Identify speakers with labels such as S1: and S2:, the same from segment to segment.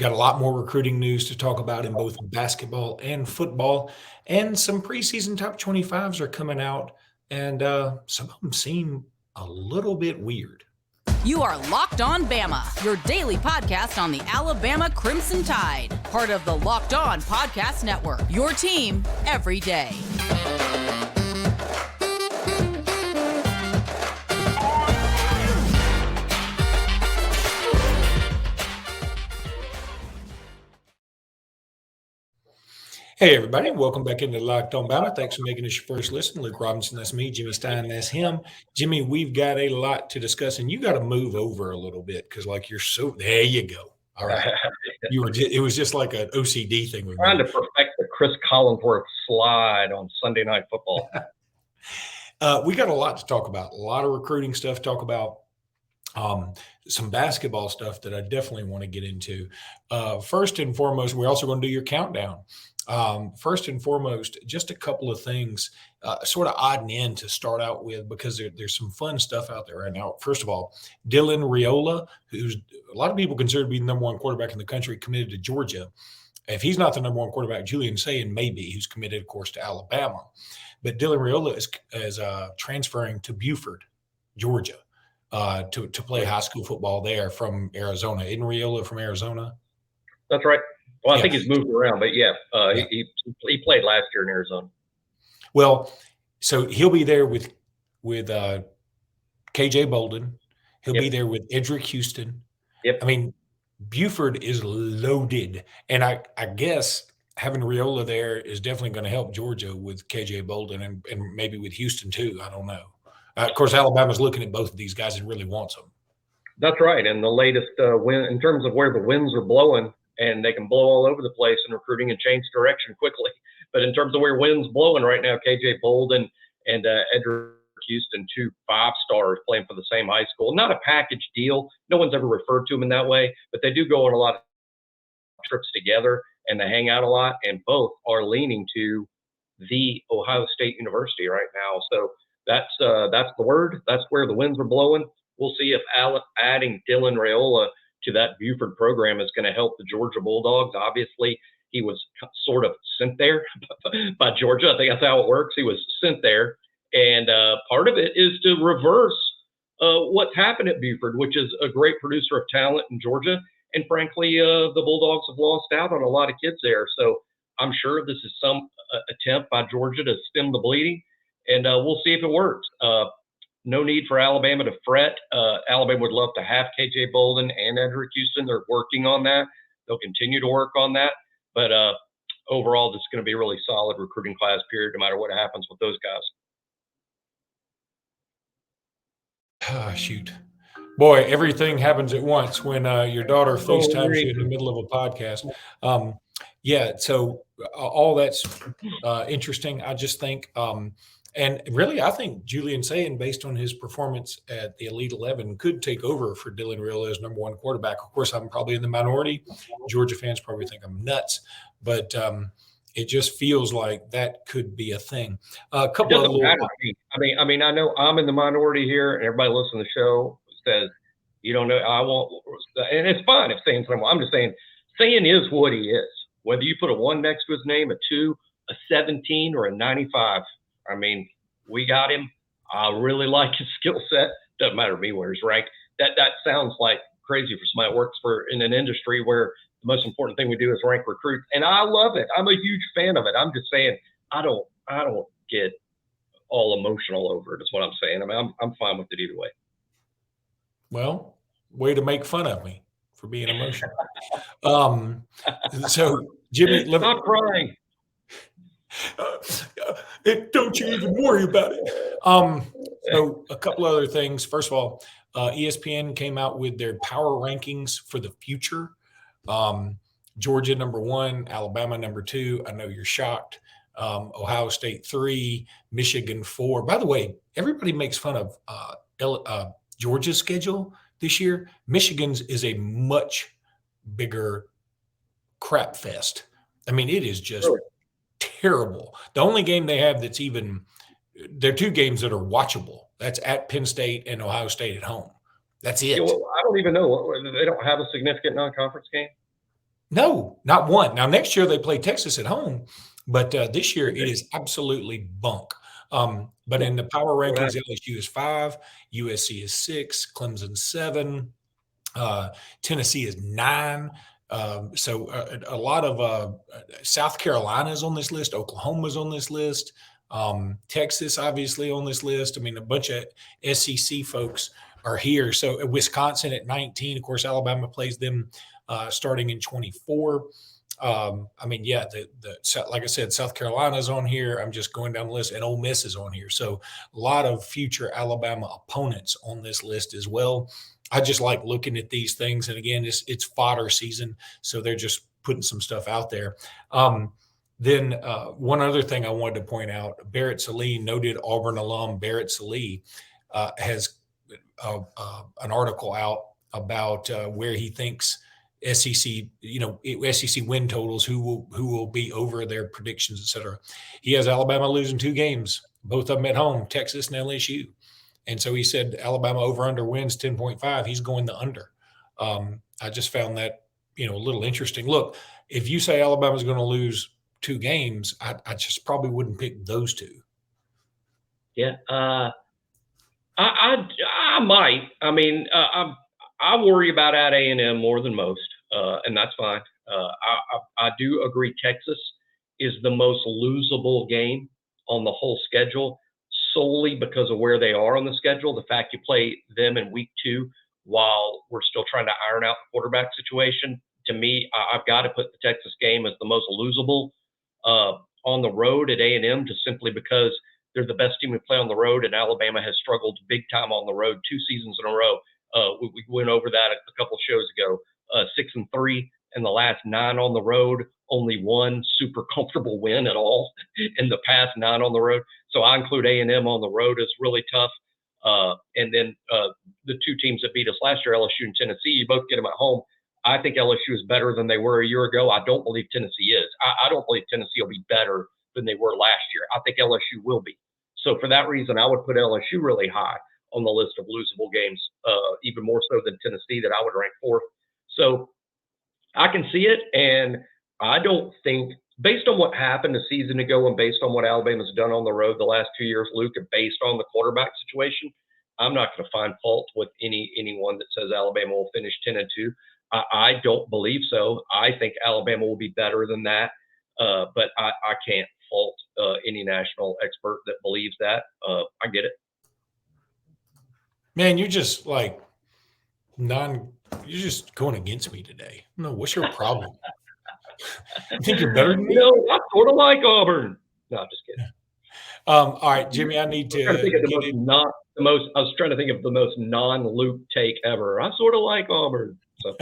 S1: Got a lot more recruiting news to talk about in both basketball and football, and some preseason top 25s are coming out, and some of them seem a little bit weird.
S2: You are Locked On Bama, your daily podcast on the Alabama Crimson Tide, part of the Locked On Podcast Network, your team every day.
S1: Hey, everybody. Welcome back into Locked On Bama. Thanks for making this your first listen. Luke Robinson, that's me. Jimmy Stein, that's him. Jimmy, we've got a lot to discuss, and you got to move over a little bit because, you're so – there you go. All right. It was just like an OCD thing with
S3: trying
S1: me.
S3: to perfect the Chris Collinsworth slide on Sunday Night Football.
S1: We got a lot to talk about, a lot of recruiting stuff to talk about. Some basketball stuff that I definitely want to get into. First and foremost, we're also going to do your countdown. First and foremost, just a couple of things, sort of odd and end to start out with, because there's some fun stuff out there right now. First of all, Dylan Raiola, who's a lot of people consider to be the number one quarterback in the country, committed to Georgia. If he's not the number one quarterback, Julian Sayin may be, who's committed, of course, to Alabama. But Dylan Raiola is transferring to Buford, Georgia, to play high school football there from Arizona. Isn't Raiola from Arizona?
S3: That's right. Well, I think he's moved around, but he played last year in Arizona.
S1: Well, so he'll be there with KJ Bolden. He'll be there with Edric Houston.
S3: Yep.
S1: I mean, Buford is loaded, and I guess having Raiola there is definitely going to help Georgia with KJ Bolden and maybe with Houston too. I don't know. Of course, Alabama's looking at both of these guys and really wants them.
S3: That's right. And the latest win in terms of where the winds are blowing, and they can blow all over the place in recruiting and change direction quickly. But in terms of where wind's blowing right now, KJ Bolden and Edric Houston, 2 5-stars playing for the same high school. Not a package deal. No one's ever referred to them in that way, but they do go on a lot of trips together and they hang out a lot. And both are leaning to the Ohio State University right now. So that's the word. That's where the winds are blowing. We'll see if adding Dylan Raiola to that Buford program is going to help the Georgia Bulldogs. Obviously, he was sort of sent there by Georgia. I think that's how it works. He was sent there. And part of it is to reverse what's happened at Buford, which is a great producer of talent in Georgia. And frankly, the Bulldogs have lost out on a lot of kids there. So I'm sure this is some attempt by Georgia to stem the bleeding. And we'll see if it works. No need for Alabama to fret. Alabama would love to have KJ Bolden and Edric Houston. They're working on that. They'll continue to work on that. But overall, this is going to be a really solid recruiting class period, no matter what happens with those guys.
S1: Oh, shoot. Boy, everything happens at once when your daughter FaceTimes you in the middle of a podcast. So all that's interesting. I just think and really, I think Julian Sayin, based on his performance at the Elite 11, could take over for Dylan Raiola as number one quarterback. Of course, I'm probably in the minority. Georgia fans probably think I'm nuts, but it just feels like that could be a thing. A couple of little.
S3: I mean, I know I'm in the minority here, and everybody listening to the show says, you don't know, I won't, and it's fine if Sayin's number one. I'm just saying, Sayin is what he is. Whether you put a 1 next to his name, a 2, a 17, or a 95. I mean, we got him. I really like his skill set. Doesn't matter to me where he's ranked. That sounds like crazy for somebody that works in an industry where the most important thing we do is rank recruits. And I love it. I'm a huge fan of it. I'm just saying I don't get all emotional over it is what I'm saying. I mean, I'm fine with it either way.
S1: Well, way to make fun of me for being emotional. So, Jimmy,
S3: stop crying.
S1: Don't you even worry about it. So a couple other things. First of all, ESPN came out with their power rankings for the future. Georgia number 1, Alabama number 2. I know you're shocked. Ohio State 3, Michigan 4. By the way, everybody makes fun of Georgia's schedule this year. Michigan's is a much bigger crap fest. I mean, it is just terrible. The only game they have that's even – there are 2 games that are watchable. That's at Penn State and Ohio State at home. That's it.
S3: I don't even know. They don't have a significant non-conference game?
S1: No, not one. Now next year they play Texas at home, but this year it
S3: Okay.
S1: is absolutely bunk. But
S3: Yeah.
S1: in the power
S3: What
S1: rankings,
S3: happened?
S1: LSU is 5, USC is 6, Clemson 7, uh, Tennessee is 9. So a lot of South Carolina is on this list. Oklahoma's on this list. Texas obviously on this list. I mean, a bunch of SEC folks are here. So Wisconsin at 19. Of course, Alabama plays them starting in 24. I mean, yeah, like I said, South Carolina's on here. I'm just going down the list, and Ole Miss is on here. So a lot of future Alabama opponents on this list as well. I just like looking at these things, and again, it's fodder season, so they're just putting some stuff out there. Then one other thing I wanted to point out: Barrett Sallee, noted Auburn alum Barrett Sallee, has an article out about where he thinks SEC, SEC win totals, who will be over their predictions, et cetera. He has Alabama losing 2 games, both of them at home, Texas and LSU. And so he said Alabama over under wins 10.5. He's going the under. I just found that, a little interesting. Look, if you say Alabama's going to lose 2 games, I just probably wouldn't pick those 2.
S3: Yeah. I might. I mean, I worry about at A&M more than most, and that's fine. I do agree Texas is the most losable game on the whole schedule, solely because of where they are on the schedule. The fact you play them in week 2 while we're still trying to iron out the quarterback situation. To me, I've got to put the Texas game as the most losable on the road at A&M, just simply because they're the best team we play on the road, and Alabama has struggled big time on the road 2 seasons in a row. We went over that a couple of shows ago. 6-3 in the last 9 on the road, only 1 super comfortable win at all in the past 9 on the road. So I include A&M on the road as really tough. And then the 2 teams that beat us last year, LSU and Tennessee, you both get them at home. I think LSU is better than they were a year ago. I don't believe Tennessee is. I don't believe Tennessee will be better than they were last year. I think LSU will be. So for that reason, I would put LSU really high on the list of losable games, even more so than Tennessee, that I would rank 4th. So I can see it, and I don't think, based on what happened a season ago and based on what Alabama's done on the road the last 2 years, Luke, and based on the quarterback situation, I'm not going to find fault with anyone that says Alabama will finish 10-2. I don't believe so. I think Alabama will be better than that, but I can't fault any national expert that believes that. I get it.
S1: Man, you're just like you're just going against me today. No, what's your problem? You think you're better than me?
S3: I sort of like Auburn. No, just kidding.
S1: All right, Jimmy, I need to
S3: I was trying to think of the most non-Luke take ever. I sort of like Auburn. So.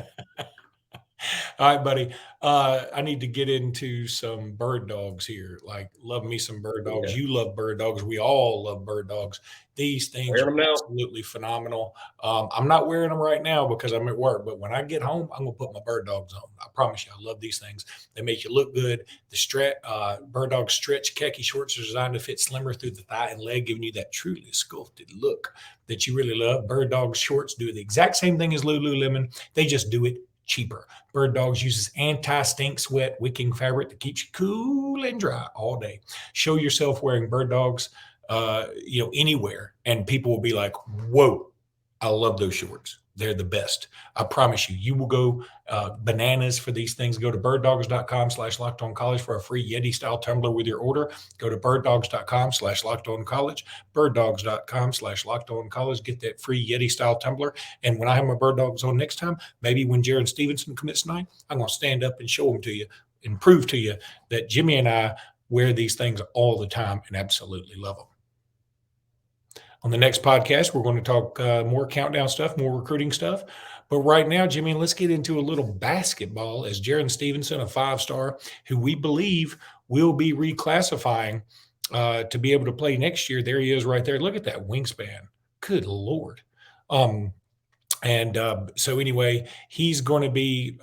S1: All right, buddy. I need to get into some bird dogs here. Like, love me some bird dogs.
S3: Yeah.
S1: You love bird dogs. We all love bird dogs. These things
S3: Wearing
S1: are
S3: them now.
S1: absolutely phenomenal. I'm not wearing them right now because I'm at work, but when I get home, I'm gonna put my bird dogs on. I promise you, I love these things. They make you look good. The bird dog stretch khaki shorts are designed to fit slimmer through the thigh and leg, giving you that truly sculpted look that you really love. Bird dog shorts do the exact same thing as Lululemon. They just do it cheaper. Bird Dogs uses anti-stink sweat wicking fabric that keeps you cool and dry all day. Show yourself wearing Bird Dogs, anywhere, and people will be like, "Whoa, I love those shorts. They're the best." I promise you, you will go bananas for these things. Go to birddogs.com/lockedoncollege for a free Yeti-style tumbler with your order. Go to birddogs.com/lockedoncollege, birddogs.com/lockedoncollege. Get that free Yeti-style tumbler. And when I have my Bird Dogs on next time, maybe when Jaron Stevenson commits tonight, I'm going to stand up and show them to you and prove to you that Jimmy and I wear these things all the time and absolutely love them. On the next podcast, we're going to talk more countdown stuff, more recruiting stuff. But right now, Jimmy, let's get into a little basketball as Jaron Stevenson, a 5-star, who we believe will be reclassifying to be able to play next year. There he is right there. Look at that wingspan. Good Lord. So anyway, he's going to be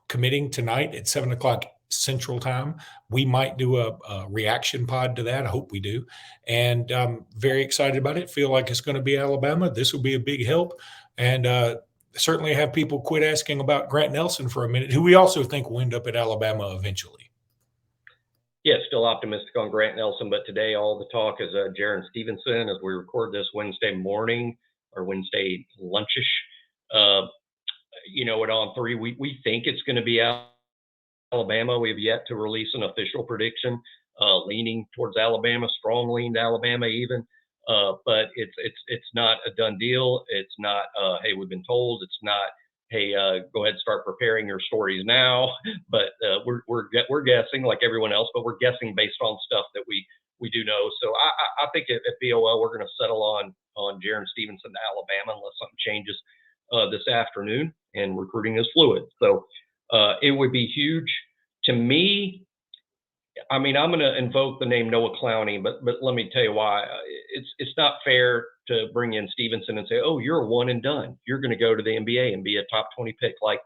S1: committing tonight at 7 o'clock Central Time. We might do a reaction pod to that. I hope we do. And I'm very excited about it. Feel like it's going to be Alabama. This will be a big help. And certainly have people quit asking about Grant Nelson for a minute, who we also think will end up at Alabama eventually.
S3: Yeah, still optimistic on Grant Nelson, but today all the talk is Jaron Stevenson as we record this Wednesday morning or Wednesday lunchish. At On 3, we think it's going to be Alabama. We have yet to release an official prediction, leaning towards Alabama, strong lean to Alabama even. But it's not a done deal. It's not, hey, we've been told. It's not, hey, go ahead and start preparing your stories now. But we're guessing like everyone else, but we're guessing based on stuff that we do know. So I think at BOL we're going to settle on Jaron Stevenson to Alabama unless something changes this afternoon, and recruiting is fluid. So it would be huge to me. I mean, I'm going to invoke the name Noah Clowney, but let me tell you why. It's not fair to bring in Stevenson and say, oh, you're a one and done. You're going to go to the NBA and be a top 20 pick like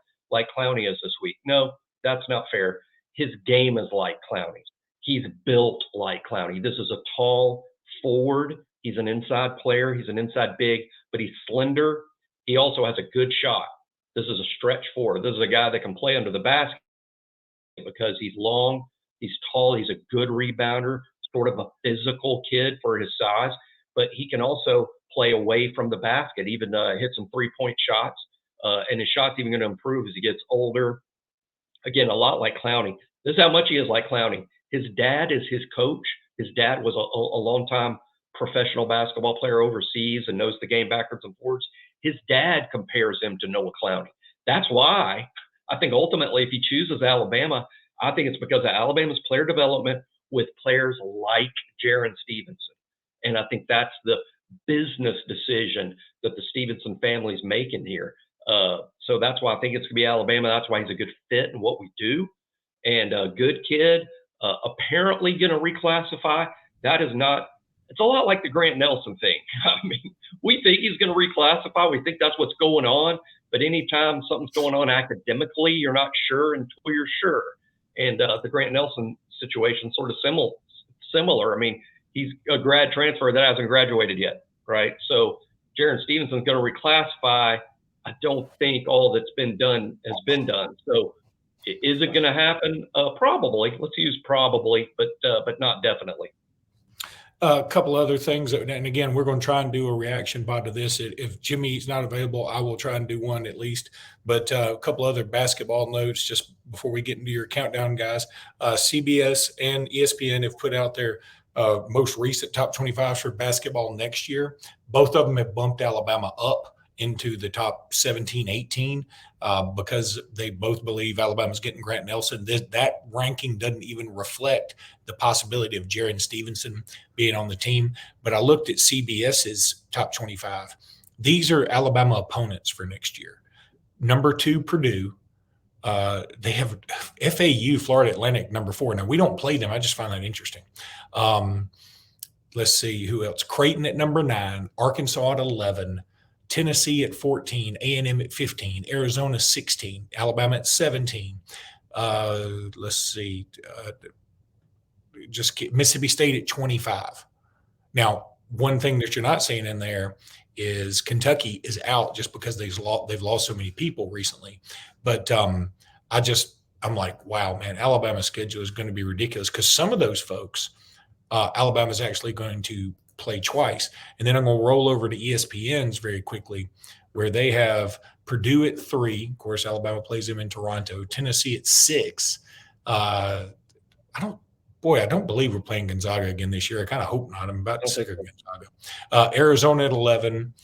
S3: Clowney is this week. No, that's not fair. His game is like Clowney's. He's built like Clowney. This is a tall forward. He's an inside player. He's an inside big, but he's slender. He also has a good shot. This is a stretch forward. This is a guy that can play under the basket because he's long, he's tall, he's a good rebounder, sort of a physical kid for his size, but he can also play away from the basket, even hit some three-point shots, and his shot's even going to improve as he gets older. Again, a lot like Clowney. This is how much he is like Clowney. His dad is his coach. His dad was a long-time professional basketball player overseas and knows the game backwards and forwards. His dad compares him to Noah Clowney. That's why I think ultimately if he chooses Alabama, I think it's because of Alabama's player development with players like Jaron Stevenson. And I think that's the business decision that the Stevenson family's making here. So that's why I think it's going to be Alabama. That's why he's a good fit in what we do. And a good kid, apparently going to reclassify. That is not, it's a lot like the Grant Nelson thing. I mean, we think he's going to reclassify. We think that's what's going on. But anytime something's going on academically, you're not sure until you're sure. And the Grant Nelson situation sort of similar. I mean, he's a grad transfer that hasn't graduated yet, right? So Jaron Stevenson's going to reclassify. I don't think all that's been done has been done. So is it going to happen? Probably. Let's use probably, but not definitely.
S1: A couple other things, and again, we're going to try and do a reaction pod to this. If Jimmy's not available, I will try and do one at least. But a couple other basketball notes just before we get into your countdown, guys. CBS and ESPN have put out their most recent top 25s for basketball next year. Both of them have bumped Alabama up into the top 17, 18 because they both believe Alabama's getting Grant Nelson. That ranking doesn't even reflect the possibility of Jaron Stevenson being on the team. But I looked at CBS's top 25. These are Alabama opponents for next year. Number 2, Purdue. They have FAU, Florida Atlantic, number 4. Now, we don't play them. I just find that interesting. Let's see who else. Creighton at number 9, Arkansas at 11, Tennessee at 14, A&M at 15, Arizona 16, Alabama at 17. Let's see, Mississippi State at 25. Now, one thing that you're not seeing in there is Kentucky is out just because they've lost so many people recently. But I'm like, wow, man, Alabama's schedule is going to be ridiculous because some of those folks, Alabama's actually going to play twice. And then I'm going to roll over to ESPN's very quickly, where they have Purdue at 3. Of course, Alabama plays them in Toronto. Tennessee at 6. I don't believe we're playing Gonzaga again this year. I kind of hope not. I'm about sick of Gonzaga. Arizona at 11,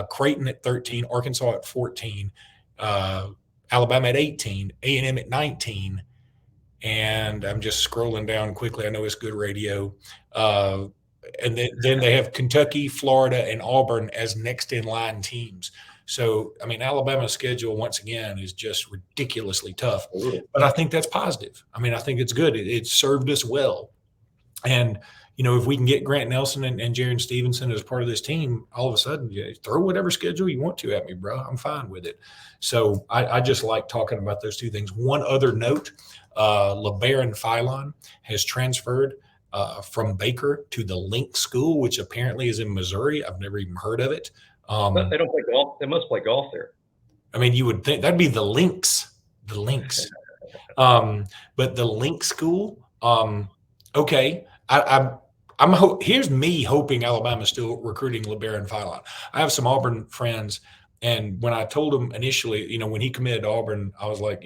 S1: Creighton at 13, Arkansas at 14, Alabama at 18, A&M at 19. And I'm just scrolling down quickly. I know it's good radio. And then they have Kentucky, Florida, and Auburn as next in line teams. So, I mean, Alabama's schedule, once again, is just ridiculously tough. But I think that's positive. I mean, I think it's good. It served us well. And, if we can get Grant Nelson and Jaron Stevenson as part of this team, all of a sudden, throw whatever schedule you want to at me, bro. I'm fine with it. So I just like talking about those two things. One other note, LeBaron Philon has transferred from Baker to the Link School, which apparently is in Missouri. I've never even heard of it.
S3: They don't play golf. They must play golf there.
S1: I mean, you would think that'd be the Lynx. But the Link school, okay. Here's me hoping Alabama's still recruiting LeBaron Philon. I have some Auburn friends, and when I told them initially, when he committed to Auburn, I was like,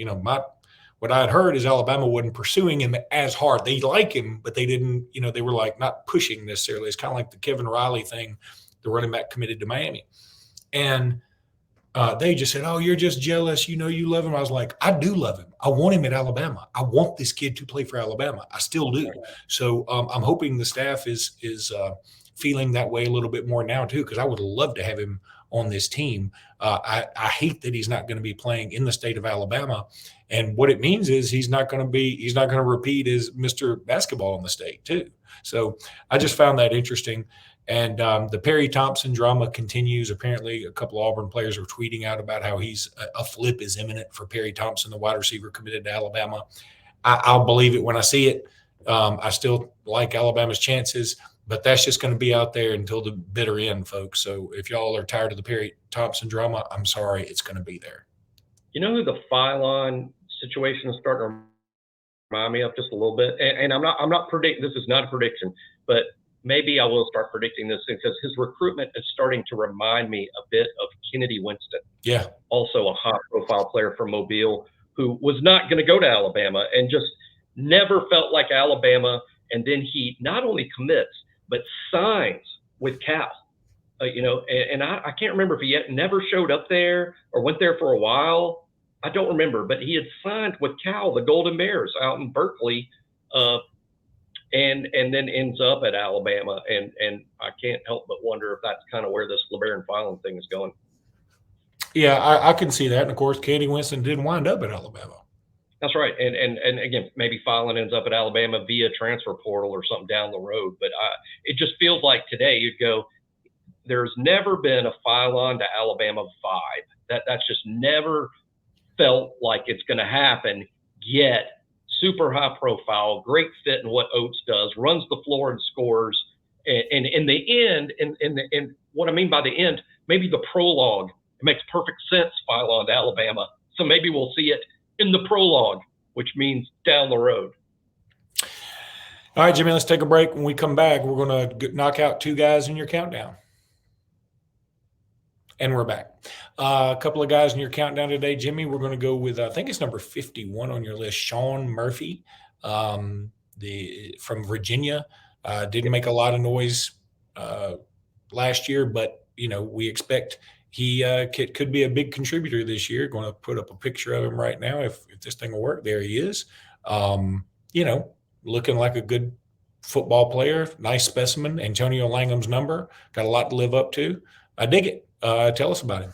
S1: what I had heard is Alabama wasn't pursuing him as hard. They like him, but they didn't, they were like not pushing necessarily. It's kind of like the Kevin Riley thing, the running back committed to Miami. And they just said, "Oh, you're just jealous. You love him." I was like, "I do love him. I want him at Alabama. I want this kid to play for Alabama. I still do." So I'm hoping the staff is feeling that way a little bit more now too, because I would love to have him on this team. I hate that he's not going to be playing in the state of Alabama, and what it means is he's not going to repeat as Mr. Basketball in the state too. So I just found that interesting. And the Perry Thompson drama continues. Apparently, a couple of Auburn players are tweeting out about how a flip is imminent for Perry Thompson, the wide receiver committed to Alabama. I'll believe it when I see it. I still like Alabama's chances, but that's just going to be out there until the bitter end, folks. So if y'all are tired of the Perry Thompson drama, I'm sorry, it's going to be there.
S3: You know who the Philon situation is starting to remind me of just a little bit? And I'm not predicting. This is not a prediction, but maybe I will start predicting this because his recruitment is starting to remind me a bit of Kennedy Winston.
S1: Yeah.
S3: Also a high-profile player from Mobile who was not going to go to Alabama and just never felt like Alabama. And then he not only commits, but signs with Cal. And I can't remember if he yet never showed up there or went there for a while. I don't remember, but he had signed with Cal, the Golden Bears, out in Berkeley, and then ends up at Alabama. And I can't help but wonder if that's kind of where this LeBaron Philon thing is going.
S1: Yeah, I can see that. And of course, Kennedy Winston did wind up at Alabama.
S3: That's right. And again, maybe Philon ends up at Alabama via transfer portal or something down the road. But it just feels like today you'd go, there's never been a Philon to Alabama vibe. That's just never felt like it's going to happen yet. Super high profile, great fit in what Oates does, runs the floor and scores. And in the end, and what I mean by the end, maybe the prologue, it makes perfect sense, Philon to Alabama. So maybe we'll see it in the prologue, which means down the road.
S1: All right, Jimmy, let's take a break. When we come back, we're going to knock out two guys in your countdown. And we're back. A couple of guys in your countdown today, Jimmy. We're going to go with, I think it's number 51 on your list, Sean Murphy, from Virginia. Didn't make a lot of noise last year, but, we expect he could be a big contributor this year. Going to put up a picture of him right now if this thing will work. There he is. Looking like a good football player, nice specimen. Antonio Langham's number. Got a lot to live up to. I dig it. Tell us about him.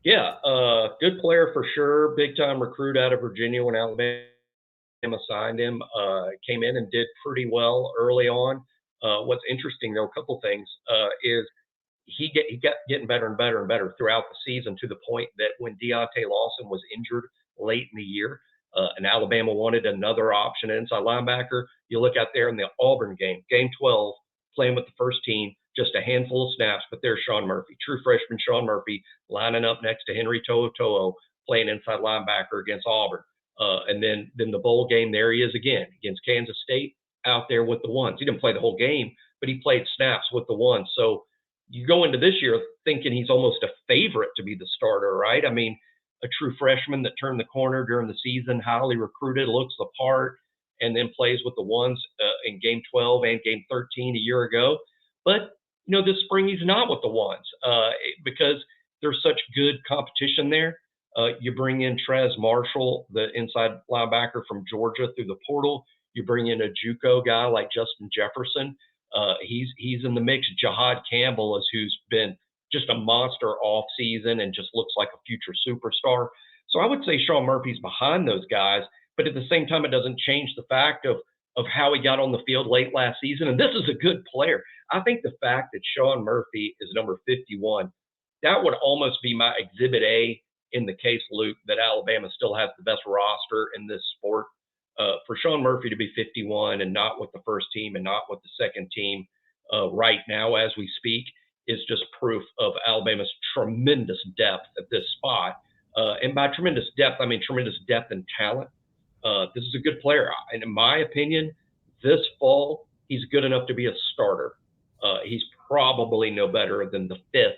S3: Yeah, good player for sure. Big time recruit out of Virginia when Alabama signed him. Came in and did pretty well early on. What's interesting though, a couple things, is he got getting better and better and better throughout the season to the point that when Deontay Lawson was injured late in the year, and Alabama wanted another option inside linebacker, you look out there in the Auburn game 12, playing with the first team. Just a handful of snaps, but there's Sean Murphy, true freshman Sean Murphy, lining up next to Henry To'oTo'o, playing inside linebacker against Auburn. And then the bowl game, there he is again against Kansas State, out there with the ones. He didn't play the whole game, but he played snaps with the ones. So you go into this year thinking he's almost a favorite to be the starter, right? I mean, a true freshman that turned the corner during the season, highly recruited, looks the part, and then plays with the ones in game 12 and game 13 a year ago. But this spring he's not with the ones because there's such good competition there. You bring in Trez Marshall, the inside linebacker from Georgia, through the portal. You bring in a JUCO guy like Justin Jefferson. He's in the mix. Jahad Campbell who's been just a monster off season and just looks like a future superstar. So I would say Sean Murphy's behind those guys, but at the same time, it doesn't change the fact of how he got on the field late last season. And this is a good player. I think the fact that Sean Murphy is number 51, that would almost be my exhibit A in the case, Luke, that Alabama still has the best roster in this sport. For Sean Murphy to be 51 and not with the first team and not with the second team right now as we speak is just proof of Alabama's tremendous depth at this spot. And by tremendous depth, I mean tremendous depth and talent. This is a good player. And in my opinion, this fall, he's good enough to be a starter. He's probably no better than the 5th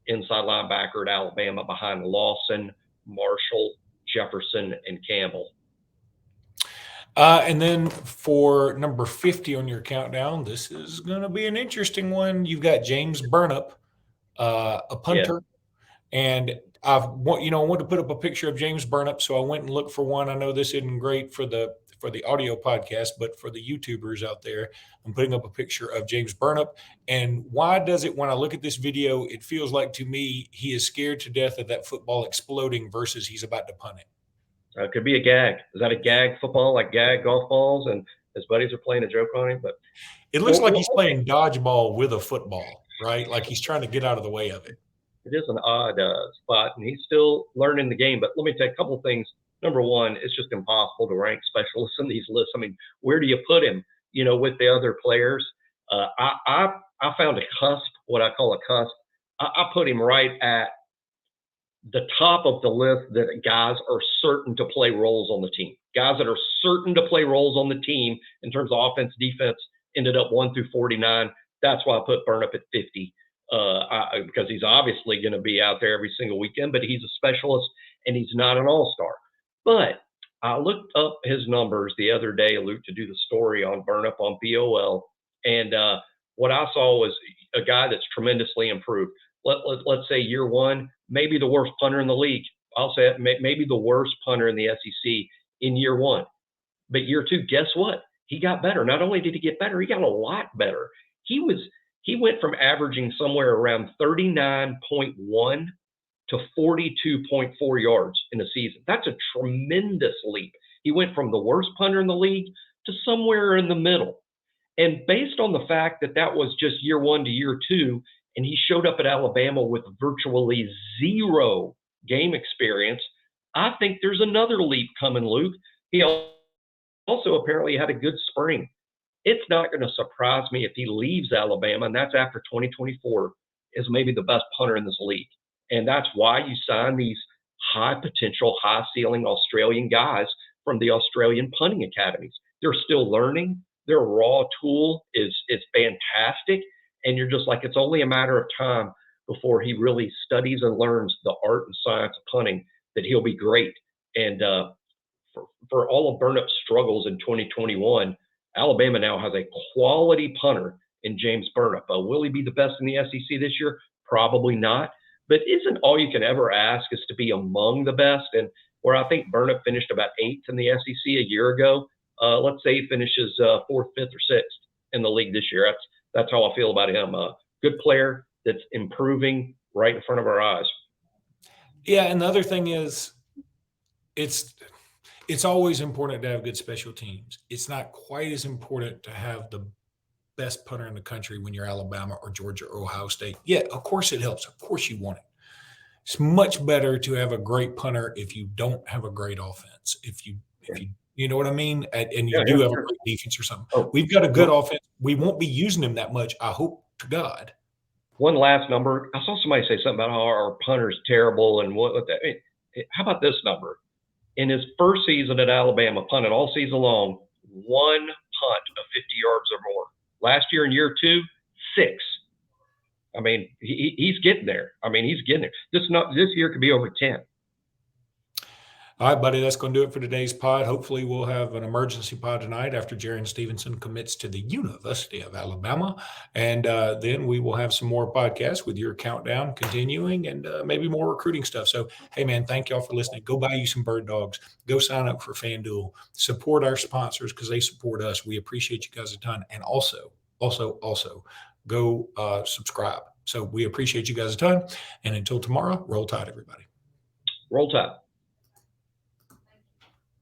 S3: inside linebacker at Alabama behind Lawson, Marshall, Jefferson, and Campbell.
S1: And then for number 50 on your countdown, this is going to be an interesting one. You've got James Burnup, a punter. Yeah. And I want to put up a picture of James Burnup, so I went and looked for one. I know this isn't great for the audio podcast, but for the YouTubers out there, I'm putting up a picture of James Burnup. And why does it, when I look at this video, it feels like to me he is scared to death of that football exploding versus he's about to punt it.
S3: It could be a gag. Is that a gag football, like gag golf balls, and his buddies are playing a joke on him? But
S1: it looks like he's playing dodgeball with a football, right? Like he's trying to get out of the way of it.
S3: It is an odd spot, and he's still learning the game. But let me take a couple of things. Number one, it's just impossible to rank specialists in these lists. I mean, where do you put him, with the other players? I found a cusp, what I call a cusp. I put him right at the top of the list that guys are certain to play roles on the team. Guys that are certain to play roles on the team in terms of offense, defense, ended up 1 through 49. That's why I put Burnup at 50, because he's obviously going to be out there every single weekend, but he's a specialist and he's not an all-star. But I looked up his numbers the other day, Luke, to do the story on Burnup on BOL, and what I saw was a guy that's tremendously improved. Let's say year one, maybe the worst punter in the league. I'll say it, maybe the worst punter in the SEC in year one. But year two, guess what? He got better. Not only did he get better, he got a lot better. He went from averaging somewhere around 39.1 to 42.4 yards in a season. That's a tremendous leap. He went from the worst punter in the league to somewhere in the middle. And based on the fact that that was just year one to year two, and he showed up at Alabama with virtually zero game experience, I think there's another leap coming, Luke. He also apparently had a good spring. It's not going to surprise me if he leaves Alabama, and that's after 2024, is maybe the best punter in this league. And that's why you sign these high potential, high ceiling Australian guys from the Australian punting academies. They're still learning. Their raw tool is fantastic. And you're just like, it's only a matter of time before he really studies and learns the art and science of punting that he'll be great. And for all of Burnup's struggles in 2021, Alabama now has a quality punter in James Burnup. Will he be the best in the SEC this year? Probably not. But isn't all you can ever ask is to be among the best? And where I think Burnup finished about 8th in the SEC a year ago, let's say he finishes 4th, 5th, or 6th in the league this year. That's how I feel about him. A good player that's improving right in front of our eyes.
S1: Yeah, and the other thing is, it's always important to have good special teams. It's not quite as important to have the best punter in the country when you're Alabama or Georgia or Ohio State. Yeah, of course it helps. Of course you want it. It's much better to have a great punter if you don't have a great offense. If you know what I mean? And you do have a great defense or something.
S3: Oh,
S1: we've got a good offense. We won't be using him that much, I hope to God.
S3: One last number. I saw somebody say something about how our punter's terrible and what that. How about this number? In his first season at Alabama, punted all season long, 1 punt of 50 yards or more. Last year in year 2, 6. I mean, he's getting there. He's getting there. This year could be over 10.
S1: All right, buddy, that's going to do it for today's pod. Hopefully we'll have an emergency pod tonight after Jaron Stevenson commits to the University of Alabama. And then we will have some more podcasts with your countdown continuing and maybe more recruiting stuff. So, hey, man, thank y'all for listening. Go buy you some Birddogs. Go sign up for FanDuel. Support our sponsors because they support us. We appreciate you guys a ton. And also, go subscribe. So we appreciate you guys a ton. And until tomorrow, roll tide, everybody.
S3: Roll tide.